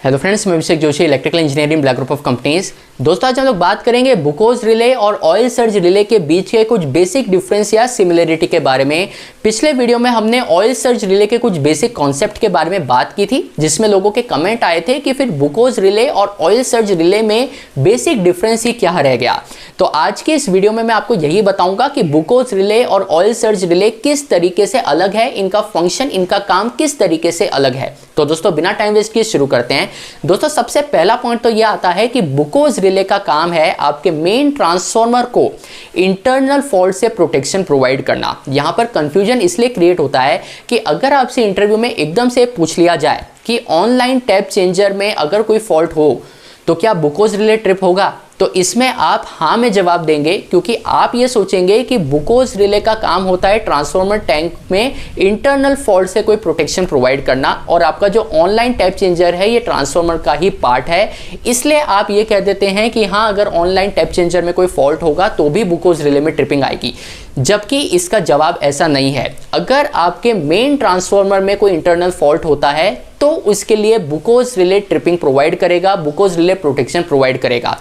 Hello friends, मैं Abhishek Joshi, electrical engineering black group of companies. दोस्तों आज हम लोग बात करेंगे बुकोज रिले और ऑयल सर्ज रिले के बीच के कुछ बेसिक डिफरेंस या सिमिलरिटी के बारे में। पिछले वीडियो में हमने ऑयल सर्ज रिले के कुछ बेसिक कॉन्सेप्ट के बारे में बात की थी, जिसमें लोगों के कमेंट आए थे कि फिर बुकोज रिले और ऑयल सर्ज रिले में बेसिक डिफरेंस ही क्या रह गया। तो आज के इस वीडियो में मैं आपको यही बताऊंगा कि बुकोज रिले और ऑयल सर्ज रिले किस तरीके से अलग है, इनका फंक्शन, इनका काम किस तरीके से अलग है। तो दोस्तों बिना टाइम वेस्ट किए शुरू करते हैं। दोस्तों सबसे पहला पॉइंट तो यह आता है कि बुकोज रिले का काम है आपके मेन ट्रांसफॉर्मर को इंटरनल फॉल्ट से प्रोटेक्शन प्रोवाइड करना। यहां पर कंफ्यूजन इसलिए क्रिएट होता है कि अगर आपसे इंटरव्यू में एकदम से पूछ लिया जाए कि ऑनलाइन टैप चेंजर में अगर कोई फॉल्ट हो तो क्या बुकोज रिले ट्रिप होगा, तो इसमें आप हाँ में जवाब देंगे, क्योंकि आप ये सोचेंगे कि बुकोज रिले का काम होता है ट्रांसफॉर्मर टैंक में इंटरनल फॉल्ट से कोई प्रोटेक्शन प्रोवाइड करना, और आपका जो ऑनलाइन टैप चेंजर है ये ट्रांसफॉर्मर का ही पार्ट है। इसलिए आप ये कह देते हैं कि हाँ, अगर ऑनलाइन टैप चेंजर में कोई फॉल्ट होगा तो भी बुकोज रिले में ट्रिपिंग आएगी, जबकि इसका जवाब ऐसा नहीं है। अगर आपके मेन ट्रांसफॉर्मर में कोई इंटरनल फॉल्ट होता है तो उसके लिए बुकोज रिले ट्रिपिंग प्रोवाइड करेगा, बुकोज रिले प्रोटेक्शन प्रोवाइड करेगा।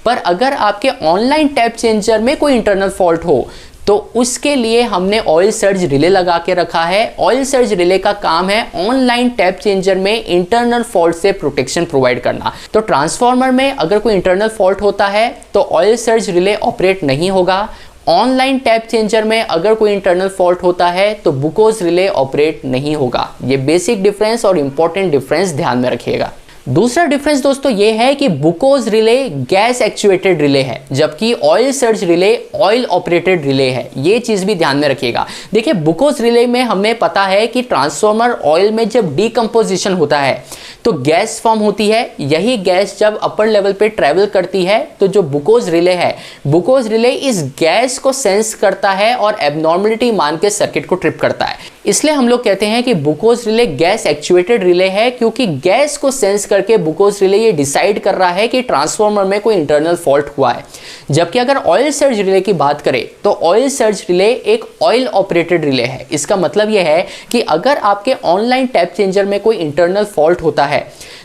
पर अगर आपके ऑनलाइन टैप चेंजर में कोई इंटरनल फॉल्ट हो तो उसके लिए हमने ऑयल सर्ज रिले लगा के रखा है। ऑयल सर्ज रिले का काम है ऑनलाइन टैप चेंजर में इंटरनल फॉल्ट से प्रोटेक्शन प्रोवाइड करना। तो ट्रांसफॉर्मर में अगर कोई इंटरनल फॉल्ट होता है तो ऑयल सर्ज रिले ऑपरेट नहीं होगा। ऑनलाइन टैप चेंजर में अगर कोई इंटरनल फॉल्ट होता है तो बुकोज रिले ऑपरेट नहीं होगा। ये बेसिक डिफरेंस और इंपॉर्टेंट डिफरेंस ध्यान में रखिएगा। दूसरा डिफरेंस दोस्तों ये है कि Buchholz relay gas actuated relay है, जबकि oil surge relay oil operated relay है। ये चीज भी ध्यान में रखिएगा। देखिए, बुकोज रिले में हमें पता है कि ट्रांसफॉर्मर ऑयल में जब डीकंपोजिशन होता है तो गैस फॉर्म होती है। यही गैस जब अपर लेवल पे ट्रेवल करती है तो जो बुकोज रिले है, बुकोज रिले इस गैस को सेंस करता है और एबनॉर्मलिटी मान के सर्किट को ट्रिप करता है। इसलिए हम लोग कहते हैं कि Buchholz relay gas actuated relay है, क्योंकि गैस को सेंस करके बुकोज रिले ये डिसाइड कर रहा है कि ट्रांसफॉर्मर में कोई इंटरनल फॉल्ट हुआ है। जबकि अगर ऑयल सर्ज रिले की बात करें तो ऑयल सर्ज रिले एक ऑयल ऑपरेटेड रिले है। इसका मतलब यह है कि अगर आपके ऑनलाइन टैप चेंजर में कोई इंटरनल फॉल्ट होता है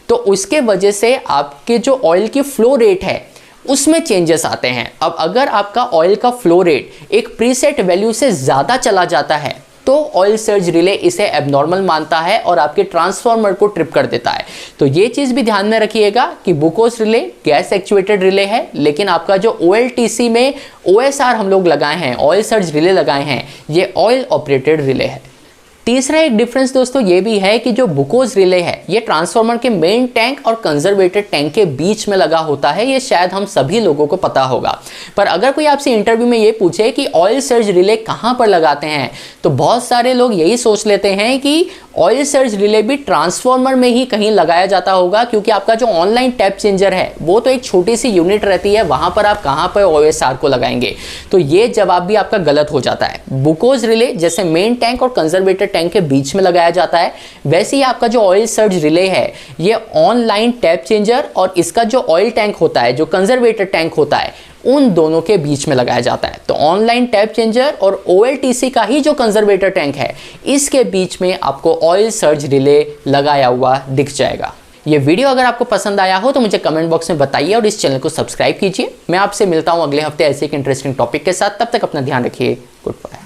तो उसके वजह से आपके जो ऑयल की फ्लो रेट है उसमें चेंजेस आते हैं। अब अगर आपका ऑयल का फ्लो रेट एक प्रीसेट वैल्यू से ज़्यादा चला जाता है तो ऑयल सर्ज रिले इसे एबनॉर्मल मानता है और आपके ट्रांसफॉर्मर को ट्रिप कर देता है। तो ये चीज़ भी ध्यान में रखिएगा कि Buchholz relay gas actuated relay है, लेकिन आपका जो OLTC में OSR हम लोग लगाए हैं, ऑयल सर्ज रिले लगाए हैं, ये ऑयल ऑपरेटेड रिले है। तीसरा एक डिफरेंस दोस्तों ये भी है कि जो बुकोज रिले है ये ट्रांसफॉर्मर के मेन टैंक और कंजर्वेटर टैंक के बीच में लगा होता है। ये शायद हम सभी लोगों को पता होगा। पर अगर कोई आपसे इंटरव्यू में ये पूछे कि ऑयल सर्ज रिले कहाँ पर लगाते हैं तो बहुत सारे लोग यही सोच लेते हैं कि ऑयल सर्ज रिले भी ट्रांसफॉर्मर में ही कहीं लगाया जाता होगा, क्योंकि आपका जो ऑनलाइन टैप चेंजर है वो तो एक छोटी सी यूनिट रहती है, वहां पर आप कहां पर OSR को लगाएंगे। तो ये जवाब भी आपका गलत हो जाता है। बुकोज रिले जैसे मेन टैंक और कंजर्वेटर टैंक के बीच में लगाया जाता है, वैसे ही आपका जो ऑयल सर्ज रिले है ये ऑनलाइन टैप चेंजर और इसका जो ऑयल टैंक होता है, जो कंजर्वेटर टैंक होता है, उन दोनों के बीच में लगाया जाता है। तो ऑनलाइन टैप चेंजर और OLTC का ही जो कंजर्वेटर टैंक है, इसके बीच में आपको ऑयल सर्ज रिले लगाया हुआ दिख जाएगा। ये वीडियो अगर आपको पसंद आया हो तो मुझे कमेंट बॉक्स में बताइए और इस चैनल को सब्सक्राइब कीजिए। मैं आपसे मिलता हूं अगले हफ्ते ऐसे एक इंटरेस्टिंग टॉपिक के साथ। तब तक अपना ध्यान रखिए। Good bye.